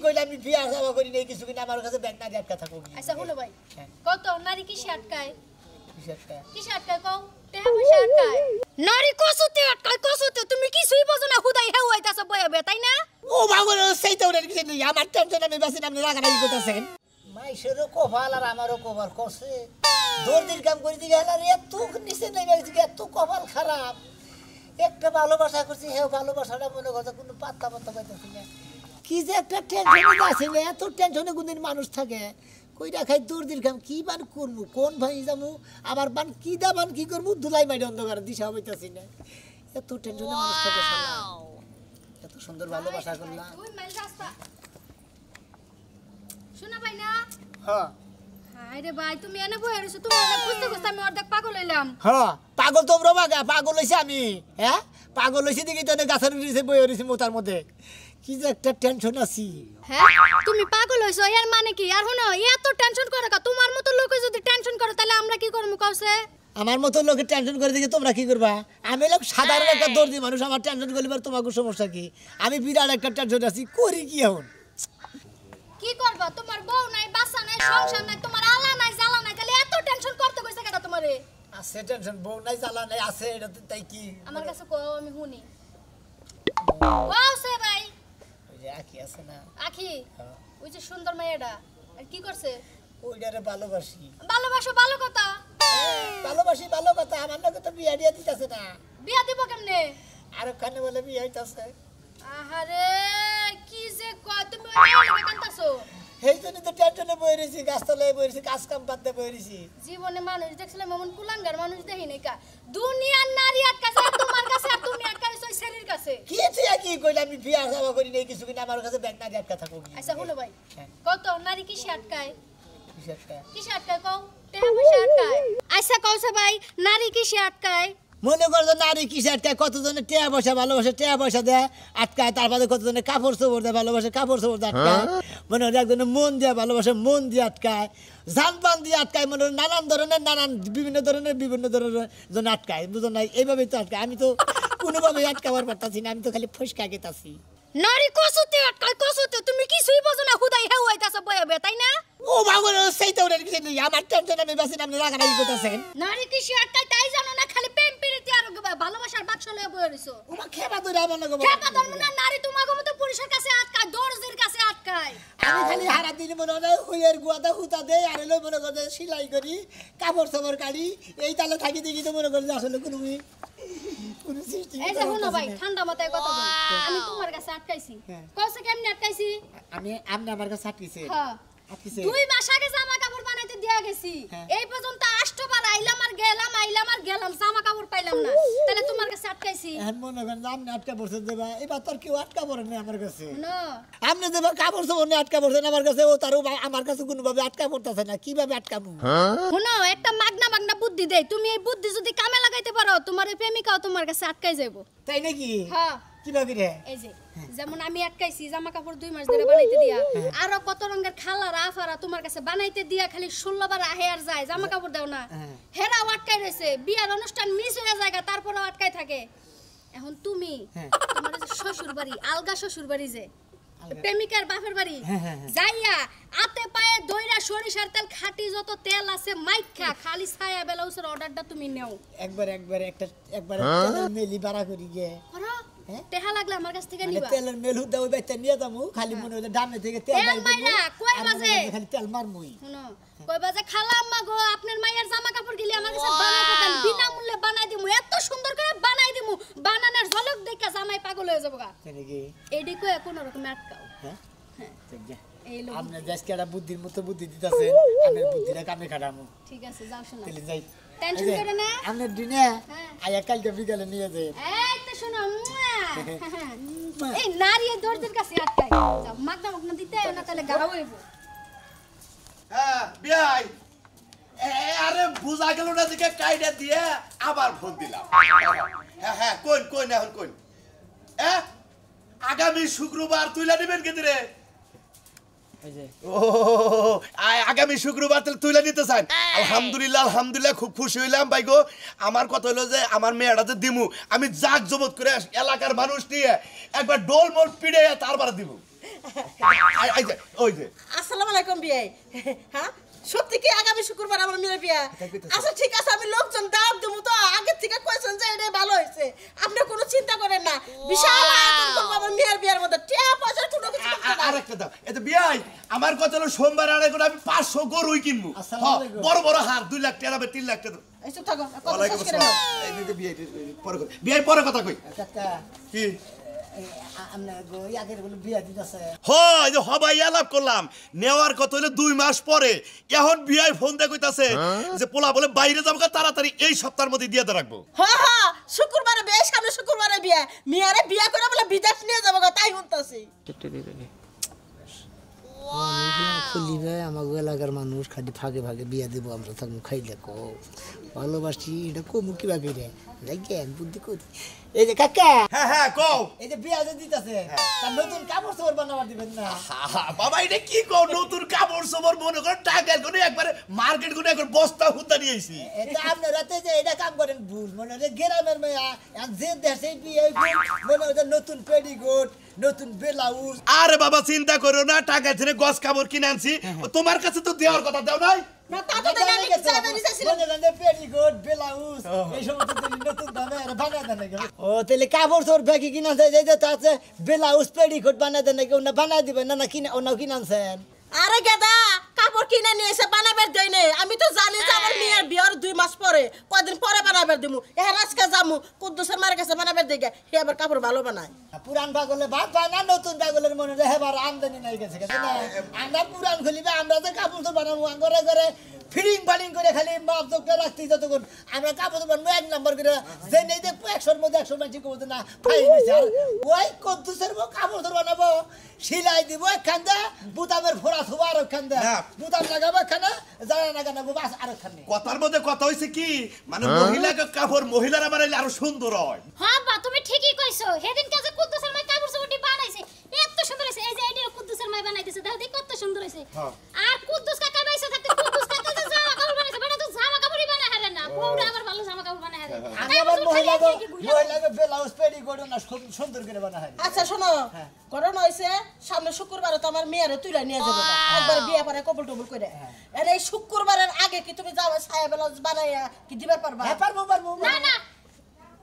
কইলা আমি বিয়া যাওয়া করি নাই কিছু কিনা আমার কাছে ব্যাংক না দিয়ে আটকা থাকো আচ্ছা হলো ভাই কত নারী কিসে আটকায় কিসে আটকায় কও টেহা পয়সা আটকায় নারী কসুতে তুমি কিছুই বোঝো না হুদাই হেউ হইতাছ বইবে তাই না ও বাবা সেই তো ওর কিছু নেই আমার টেনশন আমি বাসি নামে রাগারাগি করতেছেন মাইশেরও কপাল আর আমারও কপাল করছে দর্জির কাম করে দিকে আর এত নিচে নেমে গেছে এত কপাল খারাপ একটা ভালোবাসা করছি হ্যাঁ ভালোবাসাটা মনে কথা কোনো পাত্তা পাইতেছি না কি যে একটা টেনশনে আছে না এত টেনশনে কোনদিন মানুষ থাকে কইরা খাই দর্জির কাম কি বান করবো কোন ভাই যাবো আবার বান কি দাবান কি করবো ধুলাই মাইরে অন্ধকার দিশা হইতাছি না এত টেনশনে মানুষ থাকে এত সুন্দর ভালোবাসা করলাম শোনা ভাই না হ্যাঁ আরে ভাই তুমি এনে বই আছো তুমি না খুঁজতে খুঁজতে আমি অর্ধেক পাগল হইলাম হ্যাঁ পাগল তোমরা বাগা পাগল হইছে আমি হ্যাঁ পাগল হইছে দেখি তো গাছের নিচে বই হইছে মোতার মধ্যে কি যে একটা টেনশন আছি হ্যাঁ তুমি পাগল হইছো এর মানে কি আর হনো এত টেনশন করে কা তোমার মতো লোক যদি টেনশন করে তাহলে আমরা কি করব কওছে আমার মতো লোকে টেনশন করে দেখি তোমরা কি করবা আমি লোক সাধারণ একটা দর্জি মানুষ আমার টেনশন করলিবার তোমাকে সমস্যা কি আমি বিরাট একটা টেনশন আছি করি কি এখন কি করবা তোমার বউ নাই বাচ্চা নাই সংসার নাই তোমার আলা নাই জ্বালা নাই তাহলে এত টেনশন করতে কইছে কেডা তোমারে আছে টেনশন বউ নাই জ্বালা নাই আছে এটা তো তাই কি আমার কাছে কও আমি শুনি ওয়াও সে ভাই ওই যে আখি আছে না আখি ওই যে সুন্দর মেয়েটা আর কি করছে ওইটারে ভালোবাসি ভালোবাসো ভালো কথা ভালোবাসি ভালো কথা আমার লোকে তো বিয়া দিয়া দিতেছে না বিয়া দিব কেমনে আর ওখানে বলে বিয়া হইতাছে আহারে কি যে কয় তুমি ওই লাগে কান্তাছো এই জন্য তো টেনশনে বই রয়েছি গাছতলায় বই রয়েছি কাজ কাম পাতে বই রয়েছি জীবনে মানুষ দেখছিলাম এমন কুলাঙ্গার মানুষ দেখি নাই কা দুনিয়ার নারী আটকাছে তোমার কাছে আর তুমি আটকাছো ওই শরীর কাছে কি তুই কি কইলা আমি বিয়া যাওয়া করি নাই কিছু কিনা আমার কাছে ব্যাংক না দিয়ে আটকা থাকো আচ্ছা হলো ভাই কত নারী কিসে আটকায় কিসে আটকায় কও টেহা পয়সা আটকায় আচ্ছা কওছে ভাই নারী কিসে আটকায় মনে করো নারী কিসে আটকায় কতজনে টেয়া পয়সা ভালোবাসে টেয়া পয়সা দেয় আটকায় তারপরে কতজনে কাপড় চোপড় দেয় ভালোবাসে কাপড় চোপড় দেয় আটকায় মনে হয় একজনে মন দিয়ে ভালোবাসে মন দিয়ে আটকায় জানপান দিয়ে আটকায় মনে হয় নানান বিভিন্ন ধরনের জন্য আটকায় বুঝো নাই এইভাবেই তো আটকায় আমি তো কোনোভাবেই আটকাবার পারতাছি না আমি তো খালি ফসকা গেতাছি নারী কসুতে আটকায় কসুতে তুমি কিছুই বোঝো না হুদাই হেউ হইতাছ বইবে তাই না ও বাবা সেই তো ওর কিছু নেই আমার টেনশন আমি বাসি নামে রাগারাগি করতেছেন নারী কিসে আটকায় তাই জানো না খালি প্রেম প্রীতি আর ভালোবাসার বাক্স লয়ে বই রইছো ওমা খেবা ধরে আমার লগে খেপা ধর্ম না নারী তোমার মতো পুরুষের কাছে আটকায় দর্জির কাছে আটকায় আমি খালি হারা দিন মনে হয় হুইয়ের গুয়াদা হুতা দেই আর লই মনে করে সেলাই করি কাপড় চোপড় কাটি এই তালে থাকি দেখি তো মনে করে আসলে কোনো সৃষ্টি এই যে শুনো ভাই ঠান্ডা মাথায় কথা বল আমি তোমার কাছে আটকাইছি কইছে কেমনে আটকাইছি আমি আমার কাছে আটকিছে হ্যাঁ আটকিছে 2 মাস আগে জামা কাপড় বানাইতে দিয়া গেছি এই পর্যন্ত 8 বার আইলাম আর গেলাম জামা কাপড় পাইলাম না তাহলে তোমার কাছে আটকাইছি এখন মনে করেন আপনি আটকা পড়ছেন দেবা এবার তোর কেউ আটকা পড়ে না আমার কাছে না আপনি দেবা কাপড় চোপড় নিয়ে আটকা পড়ছেন আমার কাছে ও তারও আমার কাছে কোনোভাবে আটকা পড়তেছে না কিভাবে আটকাবো শুনো একটা মাগনা বুদ্ধি দেই তুমি এই বুদ্ধি যদি কামে লাগাইতে পারো তোমার এই প্রেমিকাও তোমার কাছে আটকাই যাইবো তাই নাকি হ্যাঁ কিভাবে রে এই যে যেমন আমি আটকাইছি জামা কাপড় 2 মাস ধরে বানাইতে দিয়া আর কত রঙের খালার আফারা তোমার কাছে বানাইতে দিয়া খালি 16 বার আহে আর যায় জামা কাপড় দাও না হেরা আটকাই রইছে বিয়ার অনুষ্ঠান মিস হয়ে যায় তারপরও আটকাই থাকে এখন তুমি তোমার যে শ্বশুর বাড়ি আলগা শ্বশুর বাড়ি যে প্রেমিকার বাপের বাড়ি যাইয়া আতে পায়ে দইরা সরিষার তেল খাঁটি যত তেল আছে মাইখা খালি ছায়া ব্লাউজের অর্ডারটা তুমি নাও একবার মেলি বাড়া করি গে করো টেহা লাগলে আমার কাছ থেকে নিবা তেলের মেল হুদা ওই বাইতে নিয়ে যামু খালি মনে হলো ডানে থেকে তেল মাইরা কই বাজে খালি তেল মারমুই শুনো কই বাজে খালা আম্মা গো আপনার মায়ের জামা কাপড় গিলি আমার কাছে বানাই দেন বিনা মূল্যে বানাই দিমু এত সুন্দর করে বানাই দিমু বানানোর ঝলক দেখা জামাই পাগল হয়ে যাবো গা কেনেকি এইডি কই কোন রকম আটকাও হ্যাঁ ঠিক আছে এই লোক আপনি দেশকেটা বুদ্ধির মতো বুদ্ধি দিতাছেন আমি বুদ্ধিটা কামে খাটামু ঠিক আছে যাও শোনা চলে যাই টেনশন করে না আপনি দিনে আয়া কালকে বিকালে নিয়ে যাই এই তো শোনো এই নারী দর্জির কাছে আটকাই যাও মাগনা দিতে না তাহলে গাড়া হইব হ্যাঁ বিয়াই আরে বুঝা গেল না দিকে কাইডা দিয়ে আবার ফোন দিলাম হ্যাঁ কোন এখন কোন আগামী শুক্রবার তুইলা নিবেন কে রে আগামী শুক্রবার তুইলা নিতে চান আলহামদুলিল্লাহ খুব খুশি হইলাম ভাই গো আমার কথা হলো যে আমার মেয়েটা যে দিমু আমি জাক জমত করে এলাকার মানুষ নিয়ে একবার ডোল মোল পিড়ে তারপরে দিব ওই যে আসসালামু আলাইকুম বিয়াই হ্যাঁ সত্যি কি আগামী শুক্রবার আমার মেয়ের বিয়া আচ্ছা ঠিক আছে আমি লোকজন দাওয়াত দেবো তো আগে থেকে কইছেন যে এটা ভালো হয়েছে আপনি কোনো চিন্তা করেন না বিশাল আয়োজন করবো আমার মেয়ের বিয়ার মধ্যে টাকা পয়সার কোনো কিছু করতে না। আরেকটা দাও এটা বিয়াই আমার কথা হলো সোমবার আড়াই করে আমি 500 গরুই কিনবো বড় বড় হার 2 লাখ টাকা 3 লাখ টাকা এই চুপ থাকো কথা ওয়ালাইকুম শেষ করে নাও আসসালাম এই যে বিয়াই পরে কথা বিয়াই পরে কথা কই কাকা কি আপনার ইয়াদের বলে বিয়া দিতেছে হয় যে হবাই আলাপ করলাম নেওয়ার কথা হলো 2 মাস পরে এখন বিয়াই ফোন দিয়ে কইতাছে যে পোলা বলে বাইরে যাবো তাড়াতাড়ি এই সপ্তাহের মধ্যে দিয়ে রাখবো হ্যাঁ হ্যাঁ শুক্রবারে বেশ সামনে শুক্রবারে বিয়া মেয়ারে বিয়া করে বলে বিদেশ নিয়ে যাবো তাই শুনতাছি খুলিবে আমাকে এলাকার মানুষ খালি ফাঁকে ফাঁকে বিয়া দেবো আমরা থাকবো খাইলে কো ভালোবাসি এটা কমু কিবা করে জ্ঞান বুদ্ধি করি এই যে কাকা হ্যাঁ কও এই যে বিয়া যে দিতেছে তার নতুন কাপড় চোপড় বানাবার দিবেন না বাবা এটা কি কও নতুন কাপড় সবর মনে করে টাকার কোনে একবারে মার্কেট কোনে একবার বস্তা হুদ্দা নিয়েছি এটা আপনার রাতে যে এটা কাম করেন ভুল মনে হয় গ্রামের মেয়া যে দেশে বিয়ে মনে হয় নতুন পেডিকোট নতুন ব্লাউজ আরে বাবা চিন্তা করো না টাকা ছেড়ে গস কাপড় কিনে আনছি তোমার কাছে তো দেওয়ার কথা দাও নাই না তা তো দেন আমি চাইবে নিছেছিলাম পেডিকোট ব্লাউজ এই সমস্ত নতুন দামে আর বানায় দেন নাকি ও তাহলে কাপড় চোর ব্যাগি কিনা যায় যে তো আছে ব্লাউজ পেডিকোট বানায় দেন নাকি ওনা বানায় দিবেন না কিনা ওনা কিনাছেন আরে গেদা কাপড় কিনে নিয়ে এসে বানাবার দেই নাই আমি তো জানি যে আমার মেয়ের বিয়ার 2 মাস পরে কয়দিন পরে বানাবার দিমু এখন আজকে যামু কুদ্দুসের মার কাছে বানাবার দেই হে আবার কাপড় ভালো বানায় পুরান পাগলে ভাত পায় না নতুন পাগলের মনে রে হেবার আমদানি নাই গেছে না আমরা পুরান খুলিবে আমরা যে কাপড় তো বানাবো ঘরে ঘরে ফিডিং বানিং করে খালি মাপ দোকে রাখতে যতক্ষণ আমরা কাপড় তো বানাবো 1 নাম্বার করে যে নেই দেখবো 100 মধ্যে 100 মাটি করবো না ফাইন হয়েছে আর ওই কুদ্দুসের কাপড় তো বানাবো সিলাই দিব একখানটা বুতামের ফোড়া থুবো আর একখানটা বুতাম লাগাবো একখানা জানা না গানাবো বাস আর একখানে কথার মধ্যে কথা হইছে কি মানে মহিলাকে কাপড় মহিলারা বানাইলে আরো সুন্দর হয় হ্যাঁ বা তুমি ঠিকই কইছো সেদিন কাছে কুদ্দুসের মাই কাপড় চোপড়ি বানাইছে এত সুন্দর হইছে এই যে আইডিয়া কুদ্দুসের মাই বানাইতেছে দেখো দেখি কত সুন্দর হইছে আর কুদ্দুস কাকা বাইসা থাকতে কুদ্দুস কাকা যে জামা কাপড় বানাইছে বড় তো জামা কাপড়ই বানায় হারে না বউরা আবার ভালো জামা কাপড় বানায় হারে আমি আবার মহিলাকে ব্লাউজ পেডিকোট না সুন্দর করে বানায় আচ্ছা শোনো করোনা হইছে সামনে শুক্রবারে তো আমার মেয়েরে তুইলা নিয়ে যাবে একবার বিয়ে পরে কবল টবল করে আর এই শুক্রবারের আগে কি তুমি যাও ছায়া ব্লাউজ বানাইয়া কি দিবার পারবা হ্যাঁ পারবো না না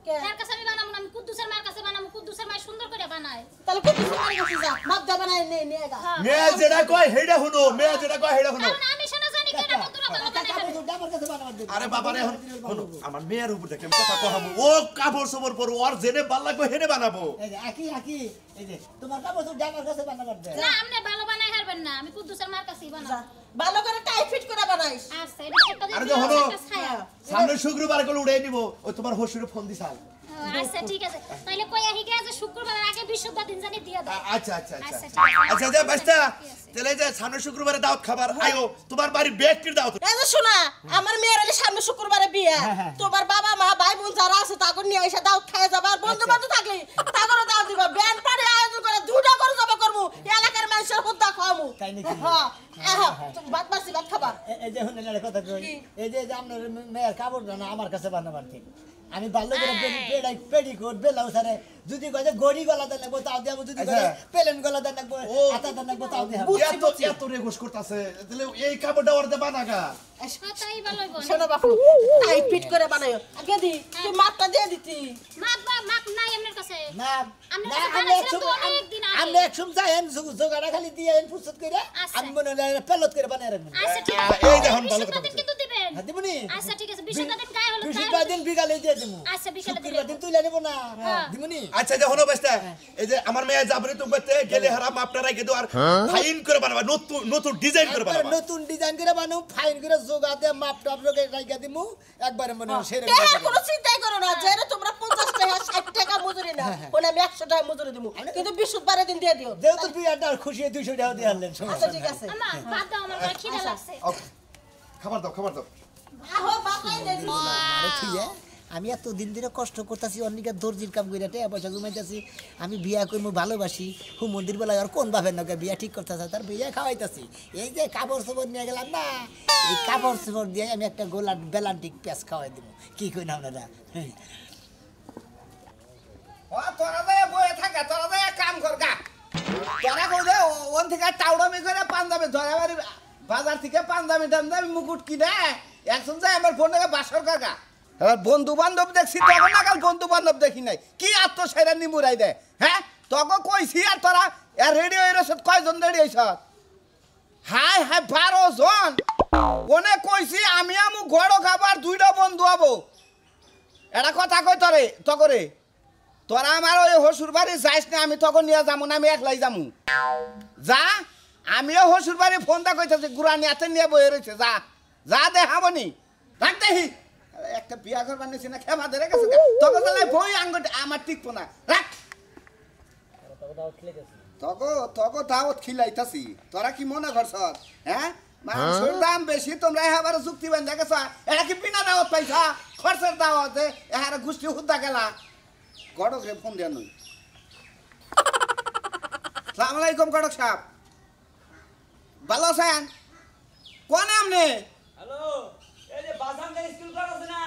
কে তার কাছে আমি বানাবো না আমি কুদ্দুসের মার কাছে বানাবো কুদ্দুসের মাই সুন্দর করে বানায় তাহলে কুদ্দুসের মার কাছে যা মাপ দা বানাই নিয়ে গা মেয়ে যেটা কয় হেডা শুনো মেয়ে যেটা কয় হেডা শুনো কারণ আমি শোনা জানি কেন কতটা ভালো বানায় আমার কাছে বানাবার দিন আরে বাবা রে এখন শুনো আমার মেয়ের উপর দেখে আমি কথা কহাবো ও কাপড় সবর পর ওর জেনে ভাল লাগবে হেনে বানাবো এই যে একই এই যে তোমার কাপড় তো আমার কাছে বানাবার দেন না আপনি ভালো বানায় হারবেন না আমি কুদ্দুসের মার কাছেই বানাবো ভালো করে টাইট ফিট করে বানাইস আচ্ছা এটা একটা আরে দিন দেখো একটা ছায়া সামনে শুক্রবার করে উড়াই নিব ওই তোমার হসুরে ফোন দিছাল আচ্ছা ঠিক আছে তাইলে কই আহি গে যে শুক্রবারের আগে বৃহস্পতিবার দিন জানি দিয়া দাও আচ্ছা আচ্ছা আচ্ছা আচ্ছা, ঠিক আছে। আচ্ছা যা বাস্তা তাহলে যে সামনে শুক্রবারে দাওয়াত খাবার আয়ো তোমার বাড়ি ব্যক্তির দাওয়াত এই যে শোনা আমার মেয়ের হলে সামনে শুক্রবারে বিয়ে তোমার বাবা মা ভাই বোন যারা আছে তাকে নিয়ে এসে দাও খায় যাবা আর বন্ধু বান্ধব থাকলে তাদেরও দাও দিবা ব্যান্ড পার্টি আয়োজন করে দুটা করে জমা করবো এলাকার মানুষের হুদ্দা খাওয়াবো তাই নাকি? হ্যাঁ ভাত বাসি ভাত খাবা এই যে শুনে না কথা কই এই যে আপনার মেয়ের কাপড় না আমার কাছে বানাবার ঠিক আমি ভালো করে পেডিকোট ব্লাউজ আরে যদি কয় যে গড়ি গলা দেন লাগবো তাও দেবো যদি কয় প্লেন গলা দেন লাগবো হাতা দেন লাগবো তাও দেবো এত রেগুস করতেছে তাহলে এই কাপড়টা ওরতে বানাগা তাই ভালো হইব শোনো বাপু টাইট ফিট করে বানায়ো আগে দি তুই মাপটা দিয়ে দিতি মাপ নাই আপনার কাছে না আমি না কাছে আমি বানাইছিলাম তো অনেক দিন আগে। আমি একদম যাইন জোগাড়া খালি দিয়ে এন ফুরসত করে আচ্ছা। আমি মনে হয় পেলত করে বানায় রাখবেন আচ্ছা ঠিক আছে এই দেখুন ভালো কথা বৃহস্পতিবার দিন কিন্তু দিবেন হ্যাঁ দিবনি আচ্ছা ঠিক আছে বৃহস্পতিবার দিন গায়ে হলুদ বৃহস্পতিবার দিন বিকালে দিয়ে দেবো আচ্ছা, বিকালে দিলে শুক্রবার দিন তুইলা নেবো না হ্যাঁ। দিবনি আচ্ছা যে হলো বাস্তা এই যে আমার মেয়ে যাবরে তো বলতে গেলে হারাম আপনারা কে তো আর ফাইন করে বানাবা নতুন নতুন ডিজাইন করে একবারে বানাবা নতুন ডিজাইন করে বানাও ফাইন করে জোগা দিয়ে মাপ টাপ রেখে রাইখা দিমু একবারে মনে হয় সেরকম টাকা কোনো চিন্তাই করো না যে তোমরা 50 টাকা 60 টাকা মজুরি না ওনা আমি 100 টাকা মজুরি দেবো কিন্তু বৃহস্পতিবারের দিন দিয়ে দিও যেহেতু বিয়াটা খুশি 200 টাকা দিয়ে আনলেন আচ্ছা ঠিক আছে আমা ভাত দাও আমার গায়ে খিদে লাগছে খাবার দাও আহো বাপাই দেই আরে তুই আমি এত দিন ধরে কষ্ট করতেছি অনেক দর্জির কাম করে টাকা পয়সা জমাইতেছি আমি বিয়া করবো ভালোবাসি হু মন্দির বেলায় আর কোন বাপের নকে বিয়া ঠিক করতেছে তার বিয়া খাওয়াইতেছি এই যে কাপড় চোপড় নিয়ে গেলাম না এই কাপড় চোপড় দিয়ে আমি একটা গোলা বেলান্টিক পেঁয়াজ খাওয়াই দেবো কি কই না আপনারা তোরা যায় বয়ে থাকে তোরা যায় কাম কর গা তোরা কই দে পাঞ্জাবি ধরাবাড়ি বাজার থেকে পাঞ্জাবি টাঞ্জাবি মুকুট কিনে একজন যায় আমার ফোনে বাসর কাকা এবার বন্ধু বান্ধব দেখছি তখন নাকাল বন্ধু বান্ধব দেখি নাই কি আত্মসাইরা নিমুরাই দেয় হ্যাঁ তখন কইছি আর তোরা রেডি হয়ে রয়েছ কয়জন রেডি হয়েছ হাই হাই 12 জন ওনে কইছি আমি আমু গড় খাবার 2টা বন্ধু হবো এটা কথা কই তোরে তকরে তোরা আমার ওই হসুর বাড়ি যাইস না আমি তখন নিয়ে যাবো না আমি একলাই যাবো যা আমিও হসুর বাড়ি ফোনটা কইতেছি গুড়ানি হাতে নিয়ে বয়ে রয়েছে যা যা দেখাবনি রাখ দেখি একটা বিয়া করবার নিছি না খেমা ধরে গেছে তখন বই আঙ্গুট আমার টিকবো না রাখ তখন দাওয়াত খিলাইতাছি তোরা কি মনে করছ হ্যাঁ মাংসের দাম বেশি তোমরা এবার যুক্তি বান্ধা গেছ এটা কি বিনা দাওয়াত পাইছা খরচের দাওয়াত এহারে গোষ্ঠী হুদ্দা গেলা গড়কে ফোন দেন সালাম আলাইকুম গড়ক সাহেব ভালো আছেন কোন আমনে হ্যালো এই যে বাসানগর স্কুল কর আছে না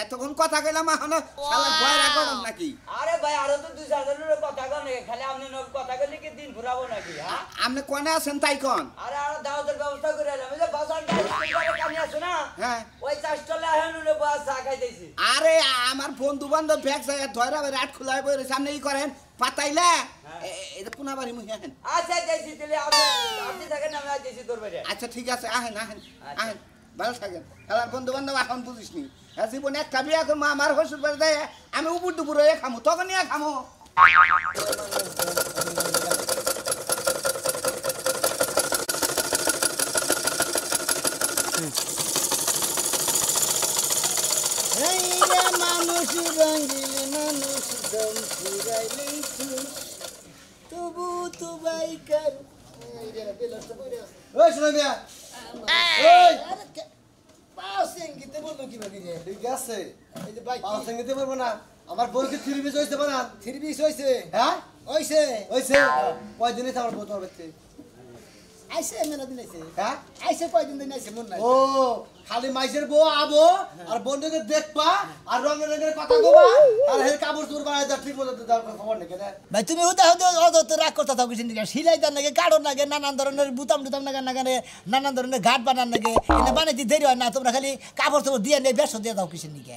এতক্ষণ কথা কইলাম এখন শালা ভয়রা করম নাকি আরে ভাই আরো তো 2-4 জনের কথা কন খালি আপনি নব কথা কইলে কি দিন ঘুরাবো নাকি হ্যাঁ আপনি কোনে আছেন তাই কোন আরে আর দাওয়াতের ব্যবস্থা করে এলাম এই যে বাসানগর স্কুল করে কানি আছে না হ্যাঁ ওই চাষতলা এখন উনি বস চা খাইতেছি আরে আমার বন্ধু বান্ধব ব্যাগ যায় ধরা রাত খোলাই বইরে সামনে ই করেন পাতাইলে এটা কোনা বাড়ি মুই আহেন আচ্ছা যাইছি তাহলে আপনি থাকেন আমি যাইছি তোর বাড়ি আচ্ছা ঠিক আছে আহেন আহেন আহেন ভালো থাকেন আমার বন্ধু বান্ধব এখন বুঝিসনি জীবনে একটা বিয়া করবো আমার হসুর বাড়ি দেয় আমি উপর দুপুর হয়ে খামো তখন নিয়ে খামো মানুষ রঙিল মানুষ দম ফুরাইলে তবু তো বাইকার ওই শোনা মিয়া ওই পাও সঙ্গীতে বললো কি ভাবি রে ঠিক আছে এই যে বাইক পাওয়া সঙ্গীতে পারবো না আমার বোনকে 3 পিস হইছে বানা 3 পিস হইছে হ্যাঁ হইছে হইছে কয়দিনে আমার বোন হবে আইছে মেলা দিন আইছে হ্যাঁ আইছে কয়দিন দিন আইছে মন নাই ও খালি মাইসের বউ আবো আর বন্ধুকে দেখবা আর রঙের রঙের কথা কবা আর হের কাপড় চোর বানায় যা ঠিক মতো দাও খবর নেই কেন ভাই তুমি হুদা হুদা অত রাগ করতে থাকো কিছু নাকি সিলাই দান নাকি কাড়ো নাকি নানান ধরনের বুতাম টুতাম নাগানে নানান ধরনের ঘাট বানান নাকি এনে বানাইতে দেরি হয় না তোমরা খালি কাপড় চোপড় দিয়ে নেই বেশ দিয়ে দাও কিছু নাকি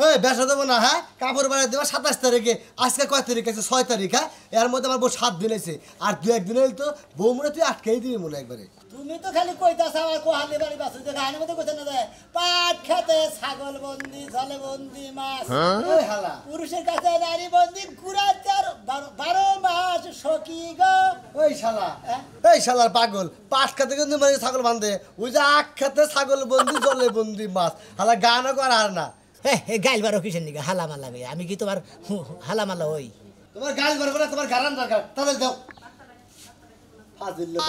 এই বেসা দেবো না হ্যাঁ কাপড় বানায় দেবা 27 তারিখে আজকে কয় তারিখ আছে 6 তারিখ হ্যাঁ এর মধ্যে আমার বউ 7 দিন আছে আর 2-1 দিন হইল তো বউ মনে তুই আটকেই দিবি মনে একবারে তুমি তো খালি কইতাছ আমার কোহালি বাড়ি বাসু যে গানের মধ্যে কইতে না যায় পাট খেতে ছাগল বন্দি জলে বন্দি মাছ ওই হালা পুরুষের কাছে নারী বন্দি কুড়াচার 12 মাস সখী গো ওই শালা এই শালার পাগল পাট খেতে কিন্তু মানে ছাগল বাঁধে ওই যে আখ খেতে ছাগল বন্দি জলে বন্দি মাছ হালা গানও কর আর না গাইল বারো কিসের নিকে হালামালা আমি কি তোমার হালামালা হই তোমার গাল বার করে তোমার গারান দরকার তাহলে দাও ফাজিল লোক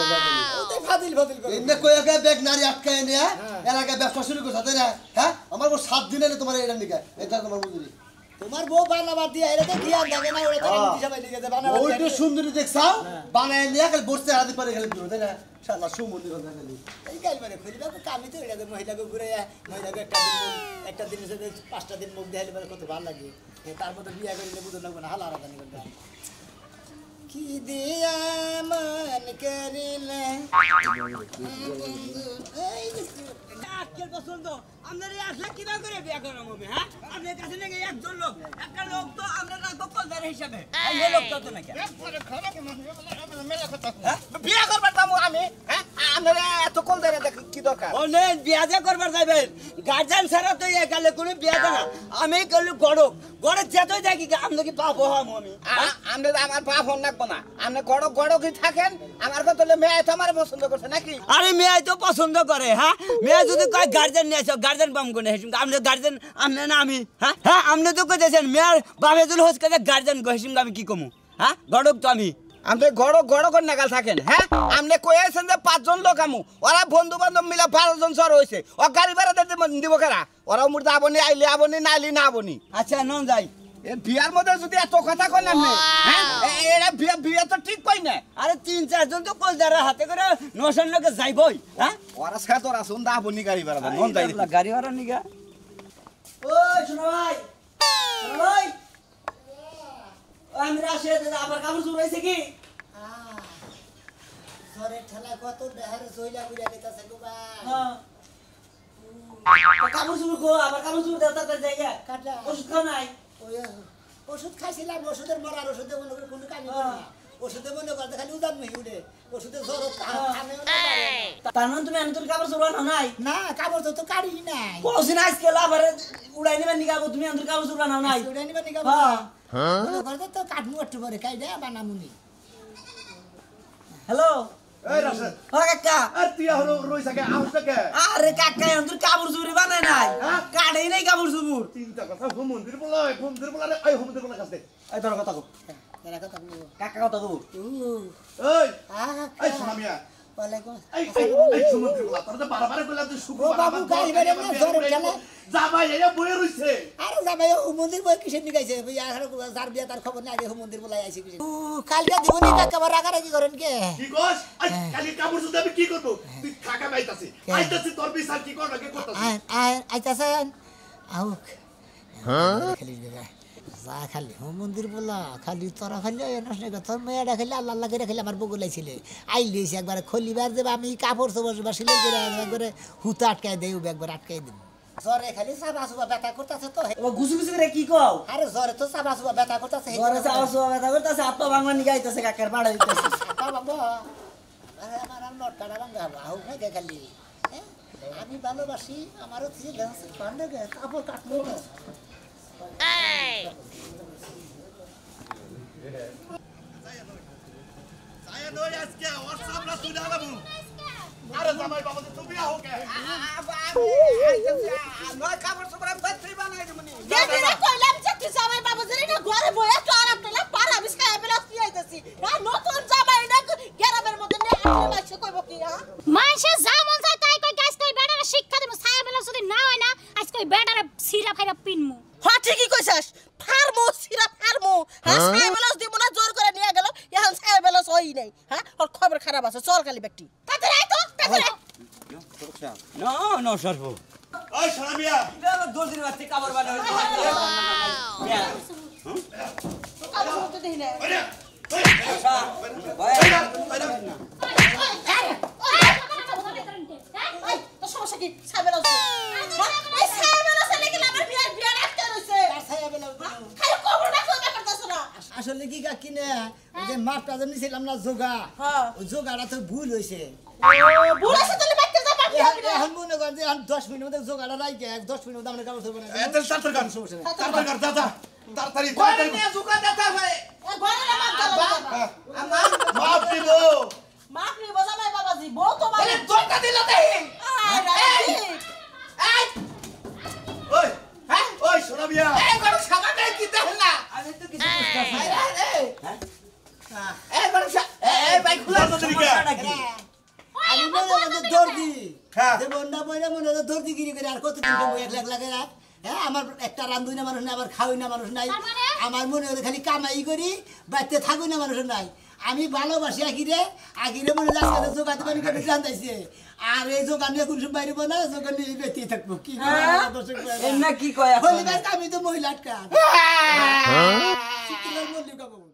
ফাদিল ফাদিল করে এনে কই একা ব্যাগ নারী আটকায় নিয়ে এর আগে ব্যবসা শুরু করছ তাই না হ্যাঁ আমার বউ 7 দিন এলে তোমার এটা নিকা এটা তোমার মজুরি তোমার বউ বানাবার দিয়ে এর তো জ্ঞান থাকে না ওরে তারা দিশা পাইলি গেছে বানাবার ওইটা সুন্দরী দেখছাও বানায় নিয়ে খালি বসতে হাতে পারে খালি তাই না শালা সুমন্দির কথা খালি এই গাইল বারে খুলিবা তো কামি তো এটা মহিলাকে ঘুরে মহিলাকে একটা দিনের সাথে 5টা দিন মুখ দেখাইলে পরে কত ভালো লাগে তার মধ্যে বিয়া করিলে বুঝো লাগবে না হালা আলাদা করবে কি দিয়া মন করিলে আজকের পছন্দ আপনার আসলে কিবা করে বিয়া করাম আমি হ্যাঁ আপনার কাছে নাকি একজন লোক একটা লোক তো আমরা রাখবো কলদার হিসাবে এই লোক তো নাকি বিয়া করবার দাম আমি হ্যাঁ আপনারা এত কল দেয় কি দরকার ও নেই বিয়া যে করবার যাইবেন গার্জেন ছাড়া তো একালে কোনো বিয়া দেয় না আমি করলে গড়ক গড়ে যেতই দেখি আপনি কি পাপ হম আমি আপনি আমার বাপ হন লাগবো না আপনি গড়ক গড়কই থাকেন আমার কথা মেয়ে তো আমার পছন্দ করছে নাকি আরে মেয়ে তো পছন্দ করে হ্যাঁ মেয়ে যদি কয় গার্জেন নিয়ে আসো গার্জেন পাম কোনে হেসুম আপনি গার্জেন আপনি না আমি হ্যাঁ হ্যাঁ আপনি তো কইতেছেন মেয়ের বাপে যদি হোস কাছে গার্জেন হেসুম আমি কি কমু হ্যাঁ গড়ক তো আমি আপনি গড়ক গড়কর নাগাল থাকেন হ্যাঁ আপনি কয়েছেন যে 5 জন লোক আমু ওরা বন্ধু বান্ধব মিলে 12 জন সর হয়েছে ও গাড়ি ভাড়া দিব কারা ওরা মুর্দা আবনি আইলে আবনি না আইলে না আবনি আচ্ছা নন যাই বিয়ার মধ্যে যদি এত কথা কই না হ্যাঁ এরা বিয়া তো ঠিক কই না আরে 3-4 জন তো কলদার হাতে করে নশন লোকে যাইবই হ্যাঁ ওরা সাথে ওরা শুন দা আবনি গাড়ি ভাড়া নন যাই গাড়ি ভাড়া নিগা ওই শোনো ভাই শোনো ভাই আমি রাশে আবার কাপড় চুরাইছে কি জ্বরের ঠেলা কত দেহারে জইলা বুইলা গেতাছে গো ভাই হ্যাঁ কাপড় চুপড় গো আবার কাপড় চুপড় দেওয়া তার জায়গা কাটা ওষুধ খাও নাই ওই ওষুধ খাইছিলাম ওষুধের মরার ওষুধে মনে করে কোনো কাজ করে না ওষুধে মনে করতে খালি উদান মেহি উঠে ওষুধে জ্বর থামে তার মানে তুমি আমি তোর কাপড় চুপড় নাও নাই না কাপড় তো কাড়ি নাই কোসিন আজকে আবার উড়াই নেবেন নি কাপড় তুমি তোর কাপড় চুপড় নাও নাই উড়াই নিবা নিগা মনে করতে তো কাটমু একটু পরে কাইডা বানামুনি হ্যালো এই রাশেদ ও কাকা আর তুই এখন রইছ কে আউস কে আরে কাকা তোর কাপড় চুপড় বানায় নাই কাটেই নাই কাপড় চুপড় চিন্তা কথা মন্দির বলাই এই মন্দির বলাই কাছে এই তোর কথা কো এরা কথা বলবো কাকা কথা কো এই আহা এই শোনা মিয়া ওয়ালাইকুম এই সমুদ্র বলা তোর তো বারবার কইলাম তুই শুকু ও বাবু গাড়ি বাইরে না জ্বরের ঠেলা জামাই এয়া বইয়ে রইছে আরে যাবে ও মন্দির বই কিসের নিগাইছে ভাই আর যার বিয়া তার খবর নাই আগে ও মন্দির বলাই আইছে কিসের কালকে দিবনি কাকা আবার রাগারাগি করেন কে কি কস কালি কাপড় সুদে আমি কি করব তুই থাকা বাইতাছি আইতাছি তোর বিচার কি করব কি করতাছি আইতাছেন আউক হ্যাঁ খালি যা খালি ও মন্দির বলা খালি তোরা খালি তোর মেয়েটা খালি আল্লাহ আল্লাহ করে খালি আমার বগুলাইছিলে আইলিয়েছি একবার খলিবার দেবে আমি কাপড় চোপড় বা সিলাই করে একবারে হুতা আটকাই দেই একবার আটকাই দিন জ্বরে খালি চাবা চুবা ব্যথা করতেছে তো ও গুছু গুছু করে কি কও আরে জ্বরে তো চাবা চুবা ব্যথা করতেছে ঘরে চাওয়া চাওয়া ব্যথা করতেছে আত্মা ভাঙা নিয়ে আইতেছে কাকার পাড়া দিতেছে বাবা আরে আমার আর নট কাটা ভাঙা আউ না খালি আমি ভালোবাসি আমারও থেকে গাছ পান্ডে গে কাপড় কাটলো না আয়া নই আজকে WhatsApp না তুই দাঁড়াবো আরে জামাই বাবা তুমি আও কে নয় কাপড় চোপড় আমি বাইরে বানাই দেব নি দেখি কইলাম যে তুই জামাই বাবু জানি না ঘরে বইয়া তো আরাম পেলা পারা বিছায় পেলা কি আইতাছি না নতুন জামাই না গ্রামের মধ্যে নে আমি মাইছে কইব কি হ্যাঁ মাইসে যা মন চায় তাই কই গাছ কই বেটারে শিক্ষা দেব ছায়া বেলা যদি না হয় না আজ কই বেটারে সিরা খাইরা পিনমু হ্যাঁ ঠিকই কইছাস ফার্মো সিরা ফার্মো হ্যাঁ ছায়া বেলা দিব না জোর করে নিয়ে গেল এখন ছায়া বেলা হই নাই হ্যাঁ ওর খবর খারাপ আছে চল খালি ব্যক্তি তাড়াতাড়ি আই তো তাড়াতাড়ি না না সরবো ওই শোনা মিয়া দোষের বাচ্চা কাপড় বানা হইছে কাপড় তো দেই না ওরে এই তো সমস্যা কি ছায়া বেলা এই ছায়া বেলা চলে গেল আমার বিয়া রাখতে রইছে খালি খবর রাখো ব্যাপারটা শোনা আসলে কি কাকি না ওই যে মাছটা যে নিছিলাম না জোগা হ্যাঁ ওই জোগাটা তো ভুল হইছে বুড়া সে তাহলে বাইতে যা পাবি এখন মনে কর যে 10 মিনিটের মধ্যে জোগাটা রাইকে 10 মিনিটের মধ্যে আমরা কাপড় ধরব না এত তাড়াতাড়ি কর সমস্যা নেই তাড়াতাড়ি কর দাদা তাড়াতাড়ি ঘরে নিয়ে জুকা দেতা ভাই এ ঘরে না মাপ দাও আমার মাপ দিব মাপ নি জামাই বাবাজি বউ তো আরে মানে দরকার দিল দেই এই ওই হ্যাঁ ওই শোনা মিয়া এই গরু সাবান দেই কি দেখ না আমি তো কিছু বুঝতাছি না হ্যাঁ এই গরু এই ভাই খুলা সমস্যাটা কি আমি মনে হয় দর্দি হ্যাঁ। যে বন্যা বইরা মনে হয় দর্দি গিরি করে আর কত দিন তো এক লাখ লাগে না হ্যাঁ আমার একটা রান্ধুই না মানুষ নাই আবার খাওয়াই না মানুষ নাই আমার মনে হয় খালি কামাই করি বাড়িতে থাকুই না মানুষ নাই আমি ভালোবাসি আকিরে মনে হয় আজকে জোগাতে পারি করে জানতাইছে আর এই জোগান নিয়ে কোনো বাইরে না জোগান নিয়ে বেঁচে থাকবো কি এমনা কি কয় এখন আমি তো মহিলা আটকা মল্লিকা বাবু